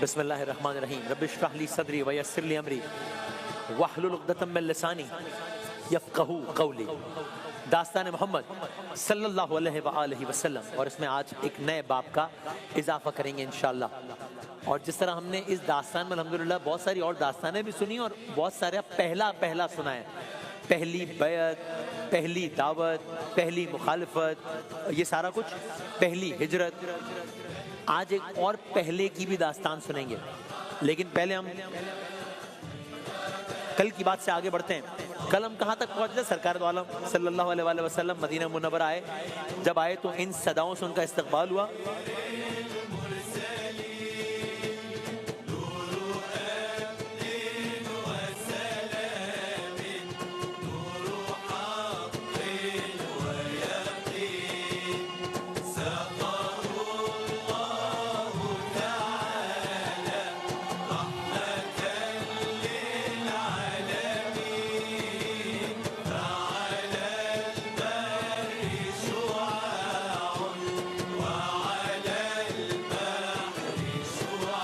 بسم اللہ الرحمن الرحیم رب اشرح لی صدری ویسر لی امری واحلل عقدۃ من لسانی یفقہوا قولی۔ داستان محمد صلی اللہ علیہ وآلہ وسلم، اور اس میں آج ایک نئے باب کا اضافہ کریں گے انشاءاللہ۔ اور جس طرح ہم نے اس داستان میں الحمدللہ بہت ساری اور داستانیں بھی سنی اور بہت سارے پہلا سنا ہے، پہلی بیعت، پہلی دعوت، پہلی مخالفت، یہ سارا کچھ، پہلی ہجرت۔ آج ایک اور پہلے کی بھی داستان سنیں گے، لیکن پہلے ہم کل کی بات سے آگے بڑھتے ہیں۔ کل ہم کہاں تک پہنچے؟ سرکار دو عالم صلی اللہ علیہ وآلہ وسلم مدینہ منورہ آئے۔ جب آئے تو ان صداؤں سے ان کا استقبال ہوا۔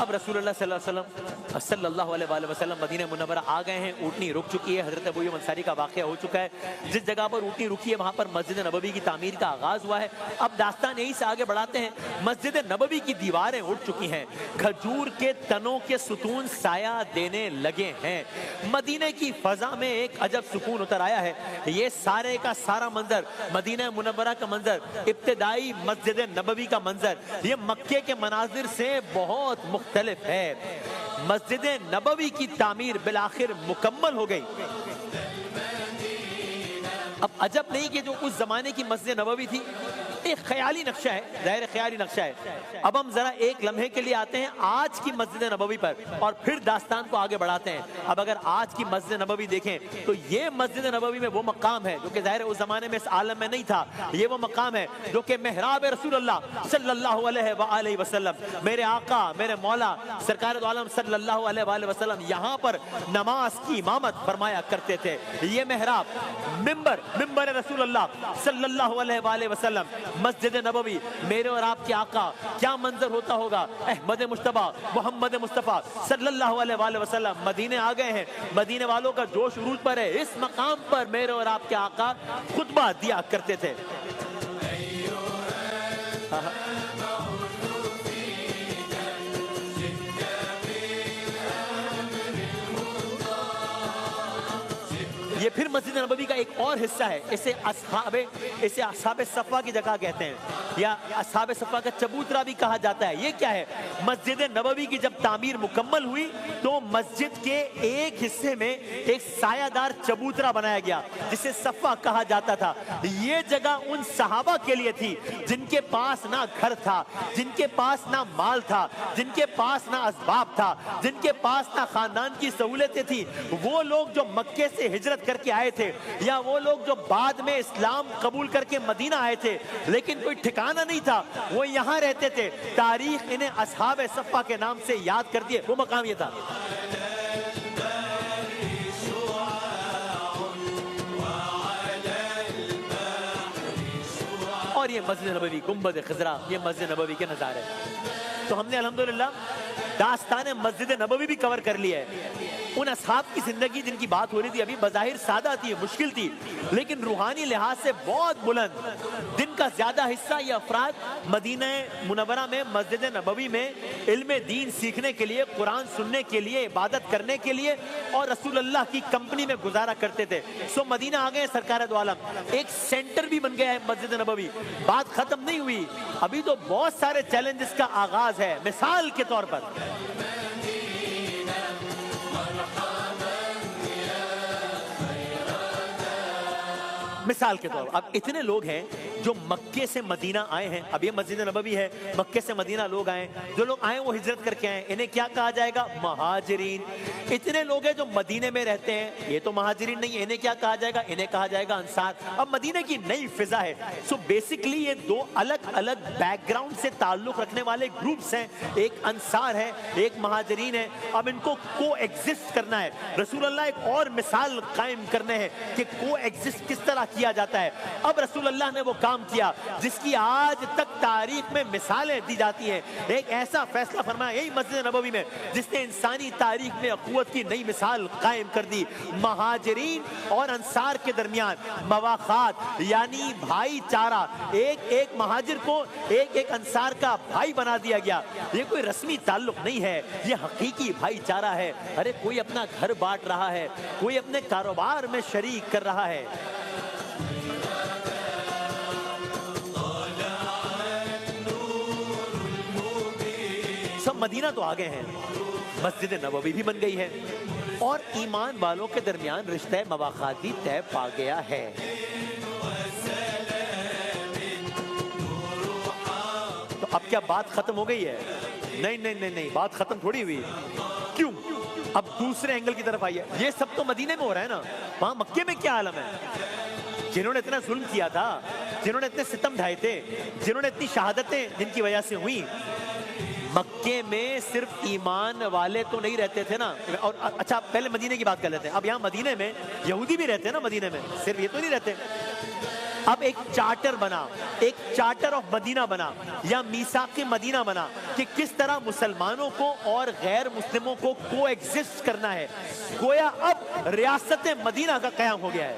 اب رسول اللہ صلی اللہ علیہ وسلم مدینہ منورہ آ گئے ہیں۔ اونٹنی رک چکی ہے، حضرت ابو ایوب انصاری کا واقعہ ہو چکا ہے۔ جس جگہ پر اونٹنی رکی ہے وہاں پر مسجد نبوی کی تعمیر کا آغاز ہوا ہے۔ اب داستان یہی سے آگے بڑھاتے ہیں۔ مسجد نبوی کی دیواریں اٹھ چکی ہیں، کھجور کے تنوں کے ستون سایہ دینے لگے ہیں۔ مدینہ کی فضا میں ایک عجب سکون اتر آیا ہے۔ یہ سارے کا سارا منظر، مدینہ منورہ کا منظر، ابتدائی مسجد نبوی کا منظر، یہ مکے کے مناظر سے بہت مختلف ہے۔ مسجد نبوی کی تعمیر بالآخر مکمل ہو گئی۔ اب عجب نہیں کہ جو اس زمانے کی مسجد نبوی تھی ایک خیالی نقشہ ہے، ظاہر خیالی نقشہ ہے۔ اب ہم ذرا ایک لمحے کے لیے آتے ہیں آج کی مسجد نبوی پر اور پھر داستان کو آگے بڑھاتے ہیں۔ اب اگر آج کی مسجد نبوی دیکھیں تو یہ مسجد نبوی میں وہ مقام ہے جو کہ ظاہر اس زمانے میں اس عالم میں نہیں تھا۔ یہ وہ مقام ہے جو کہ محراب رسول اللہ صلی اللہ علیہ وآلہ وسلم، میرے آقا میرے مولا سرکار دو عالم صلی اللہ علیہ وآلہ وسلم یہاں پر نماز کی امامت فرمایا کرتے تھے۔ یہ محراب، ممبر رسول اللہ صلی اللہ علیہ وآلہ وسلم، مسجد نبوی، میرے اور آپ کے آقا، کیا منظر ہوتا ہوگا۔ احمد مصطفیٰ محمد مصطفیٰ صلی اللہ علیہ وآلہ وسلم مدینے آ گئے ہیں، مدینے والوں کا جوش عروج پر ہے۔ اس مقام پر میرے اور آپ کے آقا خطبہ دیا کرتے تھے۔ یہ پھر مسجد نبوی کا ایک اور حصہ ہے، اسے اصحاب صفا کی جگہ کہتے ہیں یا اصحاب صفا کا چبوترا بھی کہا جاتا ہے۔ یہ کیا ہے؟ مسجد نبوی کی جب تعمیر مکمل ہوئی تو مسجد کے ایک حصے میں ایک سایہ دار چبوترا بنایا گیا جسے صفا کہا جاتا تھا۔ یہ جگہ ان صحابہ کے لیے تھی جن کے پاس نہ گھر تھا، جن کے پاس نہ مال تھا، جن کے پاس نہ اسباب تھا، جن کے پاس نہ خاندان کی سہولتیں تھی۔ وہ لوگ جو مکے سے ہجرت کر کے آئے تھے یا وہ لوگ جو بعد میں اسلام قبول کر کے مدینہ آئے تھے لیکن کوئی ٹھکانہ نہیں تھا، وہ یہاں رہتے تھے۔ تاریخ انہیں اصحاب صفا کے نام سے یاد کرتی ہے۔ وہ مقام یہ تھا۔ اور یہ مسجد نبوی، گنبد خضرا، یہ مسجد نبوی کے نظارے۔ تو ہم نے الحمدللہ داستان مسجد نبوی بھی کور کر لیا ہے۔ ان اصحاب کی زندگی جن کی بات ہو رہی تھی ابھی بظاہر سادہ تھی، مشکل تھی، لیکن روحانی لحاظ سے بہت بلند۔ دن کا زیادہ حصہ یہ افراد مدینہ منورہ میں مسجد نبوی میں علم دین سیکھنے کے لیے، قرآن سننے کے لیے، عبادت کرنے کے لیے اور رسول اللہ کی کمپنی میں گزارا کرتے تھے۔ سو مدینہ آ گئے سرکار دو عالم، ایک سینٹر بھی بن گیا ہے مسجد نبوی۔ بات ختم نہیں ہوئی، ابھی تو بہت سارے چیلنجز کا آغاز ہے۔ مثال کے طور پر اب اتنے لوگ ہیں جو مکے سے مدینہ آئے ہیں۔ اب یہ مسجد نبوی ہے، مکے سے مدینہ لوگ آئے، جو لوگ آئے وہ ہجرت کر کے آئے، انہیں کیا کہا جائے گا؟ مہاجرین۔ اتنے لوگ ہیں جو مدینے میں رہتے ہیں، یہ تو مہاجرین نہیں ہے، انہیں کیا کہا جائے گا؟ انہیں کہا جائے گا انصار۔ اب مدینے کی نئی فضا ہے، سو بیسکلی یہ دو الگ الگ بیک گراؤنڈ سے تعلق رکھنے والے گروپس ہیں، ایک انصار ہے ایک مہاجرین ہے۔ اب ان کو کو ایگزسٹ کرنا ہے۔ رسول اللہ ایک اور مثال قائم کرنے ہیں کہ کو ایگزسٹ کس طرح کیا جاتا ہے۔ اب رسول اللہ نے وہ کام کام کیا جس کی آج تک تاریخ میں مثالیں دی جاتی ہیں. ایک ایسا فیصلہ فرمایا یہی مسجد نبوی میں جس نے انسانی تاریخ میں اخوت کی نئی مثال قائم کر دی. مہاجرین اور انصار کے درمیان مواخات یعنی بھائی چارہ, ایک مہاجر کو ایک انصار کا بھائی بنا دیا گیا. یہ کوئی رسمی تعلق نہیں ہے, یہ حقیقی بھائی چارہ ہے. ارے کوئی اپنا گھر بانٹ رہا ہے, کوئی اپنے کاروبار میں شریک کر رہا ہے. سب مدینہ تو آگے ہیں, مسجد نبوی بھی بن گئی ہے اور ایمان والوں کے درمیان رشتہ مواخات بھی طے پا گیا ہے. تو اب کیا بات ختم ہو گئی ہے؟ نہیں, بات ختم تھوڑی ہوئی. کیوں؟ اب دوسرے اینگل کی طرف آئیے. یہ سب تو مدینے میں ہو رہا ہے نا, وہاں مکے میں کیا عالم ہے؟ جنہوں نے اتنا ظلم کیا تھا, جنہوں نے اتنے ستم ڈھائے تھے, جنہوں نے اتنی شہادتیں جن کی وجہ سے ہوئی, مکے میں صرف ایمان والے تو نہیں رہتے تھے نا. اور اچھا پہلے مدینے کی بات کر لیتے ہیں. اب یہاں مدینے میں یہودی بھی رہتے ہیں نا, مدینے میں صرف یہ تو نہیں رہتے. اب ایک چارٹر بنا, ایک چارٹر آف مدینہ بنا یا میثاق مدینہ بنا کہ کس طرح مسلمانوں کو اور غیر مسلموں کو کو ایگزسٹ کرنا ہے. گویا اب ریاست مدینہ کا قیام ہو گیا ہے.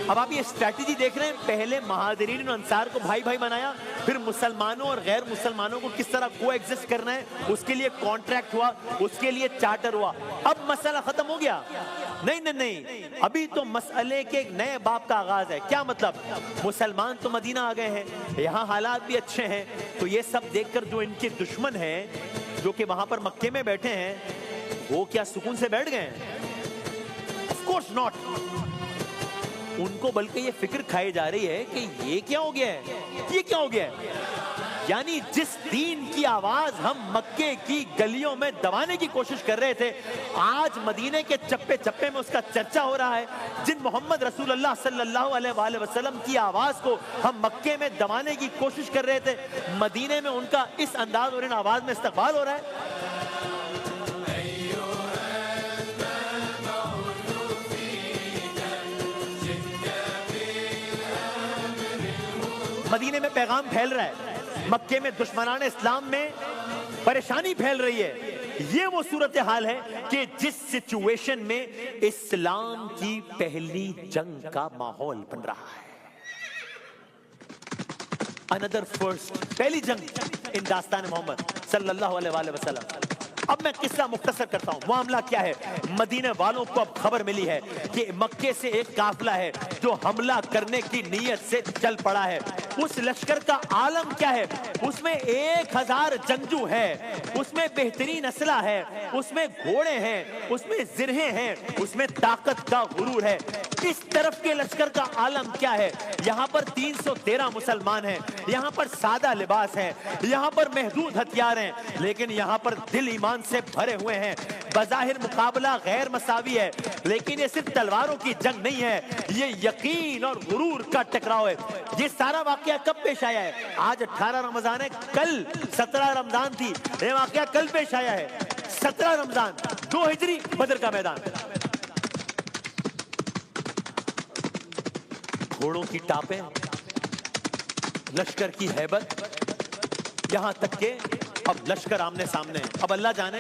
اب آپ یہ اسٹریٹجی دیکھ رہے ہیں, پہلے مہاجرین اور انصار کو بھائی بھائی بنایا, پھر مسلمانوں اور غیر مسلمانوں کو کس طرح کو ایگزسٹ کرنا ہے, اس کے لیے کانٹریکٹ ہوا, اس کے لیے چارٹر ہوا. اب مسئلہ ختم ہو گیا؟ نہیں, ابھی تو مسئلے کے ایک نئے باب کا آغاز ہے. کیا مطلب؟ مسلمان تو مدینہ آ گئے ہیں, یہاں حالات بھی اچھے ہیں, تو یہ سب دیکھ کر جو ان کے دشمن ہیں جو کہ وہاں پر مکے میں بیٹھے ہیں, وہ کیا سکون سے بیٹھ گئے ہیں؟ Of course not. ان کو بلکہ یہ فکر کھائی جا رہی ہے کہ یہ کیا ہو گیا ہے, یہ کیا ہو گیا ہے. یعنی جس دین کی آواز ہم مکے کی گلیوں میں دبانے کی کوشش کر رہے تھے, آج مدینے کے چپے چپے میں اس کا چرچا ہو رہا ہے. جن محمد رسول اللہ صلی اللہ علیہ وآلہ وسلم کی آواز کو ہم مکے میں دبانے کی کوشش کر رہے تھے, مدینے میں ان کا اس انداز اور ان آواز میں استقبال ہو رہا ہے. مدینے میں پیغام پھیل رہا ہے, مکے میں دشمنان اسلام میں پریشانی پھیل رہی ہے. یہ وہ صورتحال ہے کہ جس سچویشن میں اسلام کی پہلی جنگ کا ماحول بن رہا ہے. another first, پہلی جنگ ان داستان محمد صلی اللہ علیہ وآلہ وسلم. اب میں قصہ مختصر کرتا ہوں. معاملہ کیا ہے؟ مدینے والوں کو اب خبر ملی ہے کہ مکے سے ایک قافلہ ہے جو حملہ کرنے کی نیت سے چل پڑا ہے. اس لشکر کا عالم کیا ہے؟ اس میں 1000 جنگجو ہے, اس میں بہترین اسلحہ ہے, اس میں گھوڑے ہیں, اس میں زرہیں ہیں, اس میں طاقت کا غرور ہے. اس طرف کے لشکر کا عالم کیا ہے؟ یہاں پر 313 مسلمان ہیں, یہاں پر سادہ لباس ہے, یہاں پر محدود ہتھیار ہیں, لیکن یہاں پر دل ایمان سے بھرے ہوئے ہیں. بظاہر مقابلہ غیر مساوی ہے, لیکن یہ صرف تلواروں کی جنگ نہیں ہے, یہ یقین اور غرور کا ٹکراؤ ہے. یہ سارا واقعہ کب پیش آیا ہے؟ آج 18 رمضان ہے, کل 17 رمضان تھی. یہ واقعہ کل پیش آیا ہے, 17 رمضان 2 ہجری, بدر کا میدان. گھوڑوں کی ٹاپیں, لشکر کی ہیبت, یہاں تک کہ اب لشکر آمنے سامنے. اب اللہ جانے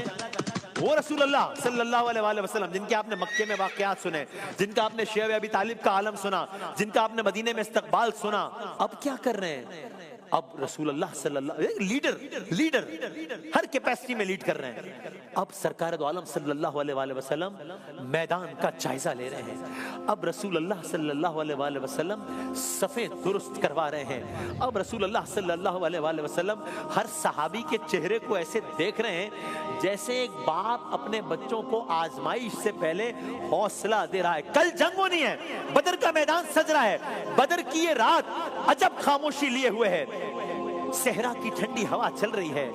وہ رسول اللہ صلی اللہ علیہ وآلہ وسلم جن کے آپ نے مکے میں واقعات سنے, جن کا آپ نے شیعہ ابی طالب کا عالم سنا, جن کا آپ نے مدینے میں استقبال سنا, اب کیا کر رہے ہیں؟ اب رسول اللہ صلی اللہ لیڈر ہر کیپیسٹی میں لیڈ کر رہے ہیں. اب سرکار دو عالم صلی اللہ علیہ وآلہ وسلم میدان کا جائزہ لے رہے ہیں. اب رسول اللہ صلی اللہ علیہ وآلہ وسلم صفیں درست کروا رہے ہیں. اب رسول اللہ صلی اللہ علیہ وآلہ وسلم ہر صحابی کے چہرے کو ایسے دیکھ رہے ہیں جیسے ایک باپ اپنے بچوں کو آزمائش سے پہلے حوصلہ دے رہا ہے. کل جنگ ہونی ہے, بدر کا میدان سج رہا ہے. بدر کی یہ رات عجب خاموشی لیے ہوئے ہے, صحرا کی ٹھنڈی ہوا چل رہی ہے,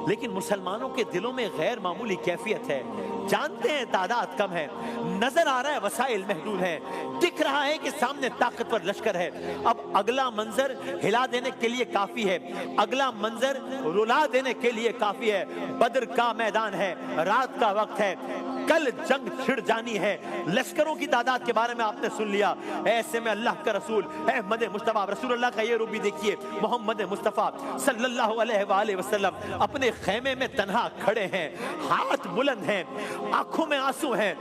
لیکن مسلمانوں کے دلوں میں غیر معمولی کیفیت ہے. جانتے ہیں تعداد کم ہے, نظر آ رہا ہے وسائل محدود ہیں, دکھ رہا ہے کہ سامنے طاقتور لشکر ہے. اب اگلا منظر ہلا دینے کے لیے کافی ہے, اگلا منظر رلا دینے کے لیے کافی ہے. بدر کا میدان ہے, رات کا وقت ہے, کل جنگ چھڑ جانی ہے. لشکروں کی تعداد کے بارے میں آپ نے سن لیا. ایسے میں اللہ کا رسول احمد مصطفیٰ رسول اللہ کا یہ روپ بھی دیکھیے, محمد مصطفیٰ صلی اللہ علیہ وآلہ وسلم اپنے خیمے میں تنہا کھڑے ہیں, ہاتھ بلند ہیں, آنکھوں میں آنسو ہیں,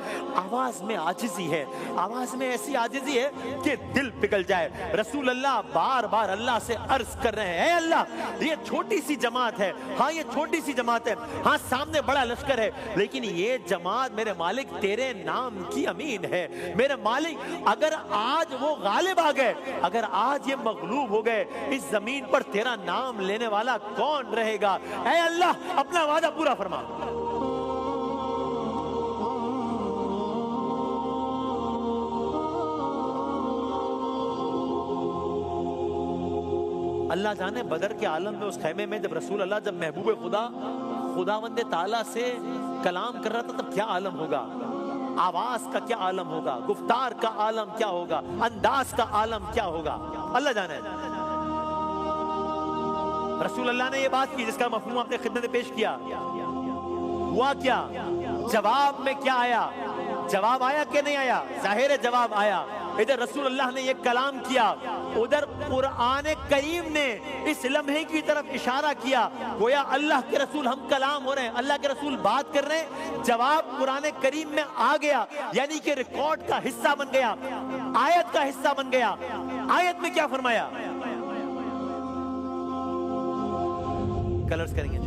آواز میں عاجزی ہے, آواز میں ایسی عاجزی ہے کہ دل پگھل جائے. رسول اللہ بار بار اللہ سے عرض کر رہے ہیں, اے اللہ یہ چھوٹی سی جماعت ہے, ہاں یہ چھوٹی سی جماعت ہے, ہاں سامنے بڑا لشکر ہے, لیکن یہ جماعت میرے مالک تیرے نام کی امین ہے. میرے مالک اگر آج وہ غالب آ گئے, اگر آج یہ مغلوب ہو گئے, اس زمین پر تیرا نام لینے والا کون رہے گا؟ اے اللہ اپنا وعدہ پورا فرما. اللہ جانے بدر کے عالم میں اس خیمے میں جب رسول اللہ, جب محبوب خداوند تعالیٰ سے کلام کر رہا تھا, تب کیا عالم ہوگا, آواز کا کیا عالم ہوگا, گفتار کا عالم کیا ہوگا, انداز کا عالم کیا ہوگا, اللہ جانے. رسول اللہ نے یہ بات کی جس کا مفہوم اپنے خدمت میں پیش کیا. ہوا کیا؟ جواب میں کیا آیا؟ جواب آیا کہ نہیں آیا؟ ظاہر جواب آیا. ادھر رسول اللہ نے یہ کلام کیا, ادھر قرآن کریم نے اس لمحے کی طرف اشارہ کیا, گویا اللہ کے رسول ہم کلام ہو رہے ہیں, اللہ کے رسول بات کر رہے ہیں, جواب قرآن کریم میں آ گیا, یعنی کہ ریکارڈ کا حصہ بن گیا, آیت کا حصہ بن گیا. آیت میں کیا فرمایا؟ کلرز کریں گے.